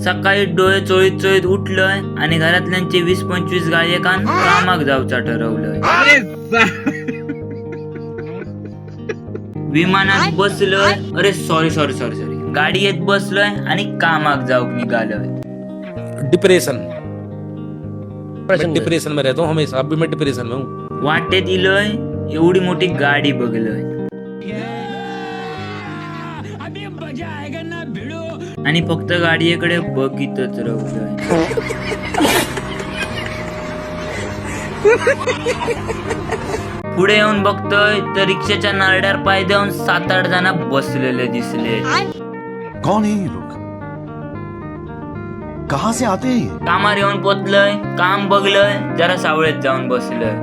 सकाळी डोळे चोळीत चोळीत उठलोय आणि घरातल्यांचे 20-25 गाळयेकान कामाक जाऊचा ठरवलंय. विमानात बसलोय, अरे सॉरी गाडीत बसलोय आणि कामाक जाऊक निघालोय. डिप्रेशन में रहता हूँ हमेशा. अभी मैं डिप्रेशन में हूँ. वाटेत इलोय, एवढी मोठी गाडी बघलोय आणि फक्त गाडीकडे बघितच राहलोय. पुढे येऊन बघतोय तर रिक्षाच्या नारड्यावर पाय देऊन 7-8 जण बसलेले दिसले. कौन है ये लोग? कहां से आते हैं ये? कामावर येऊन पोचलोय, काम बघलोय, जरा सावळेत जाऊन बसलोय.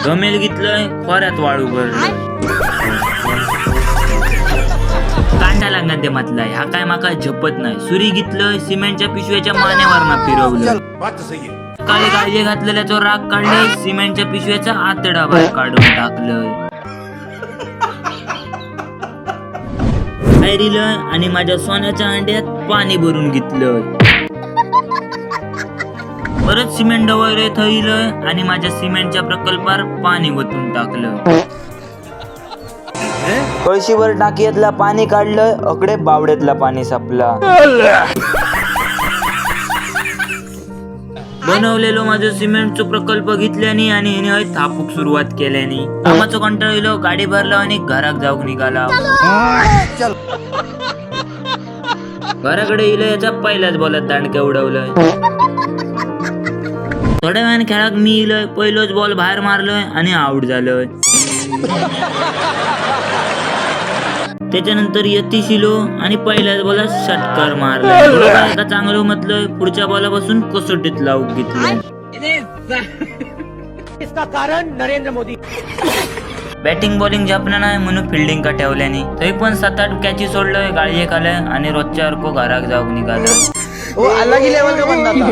गमेल घेतलोय, खोऱ्यात वाळू भरलोय. कांदा लागणार ते मातलाय, हा काय माका झपत नाही. सुरी घेतलोय, सिमेंटच्या पिशव्याच्या मानेवरना फिरवलं. काळी काळजी घातलेल्याचा राग काढले, सिमेंटच्या पिशव्याचा आतडा बाहेर काढून टाकलंय. आयरिलंय आणि माझ्या सोन्याच्या अंड्यात पाणी भरून घेतलंय. परत सिमेंट वगैरे थैलंय आणि माझ्या सिमेंटच्या प्रकल्पावर पाणी ओतून टाकलं. कळशीवर टाकीतला पाणी काढलं, अकडे बावड्यातला पाणी सापला. बनवलेलो माझं सिमेंटचा प्रकल्प घेतल्याने आणि हिने थापूक सुरुवात केल्याने कामाचं कंटाळलो, गाडी भरला आणि घरात जाऊक निघाला. घराकडे इलं, याचा पहिल्याच बॉलात दांडक्या उडवलंय. थोड्या वेळाने खेळाक मी इलोय, पहिलोच बॉल बाहेर मारलोय आणि आउट झालोय. त्याच्यानंतर यतीश इलो आणि पहिल्याच बॉलात षटकार मारलाय. एका चांगलं म्हटलंय, पुढच्या बॉलापासून कसोटीत लावून घेतलंय. इसका कारण नरेंद्र मोदी. बॅटिंग बॉलिंग झपणं नाही म्हणून फिल्डिंग का ठेवल्याने तरी पण 7-8 कॅची सोडलोय, गाळी खाल्लंय आणि रोजच्या अर्को घराक जाऊक निघालोय. वो अलग ही लेवल का बंदा था.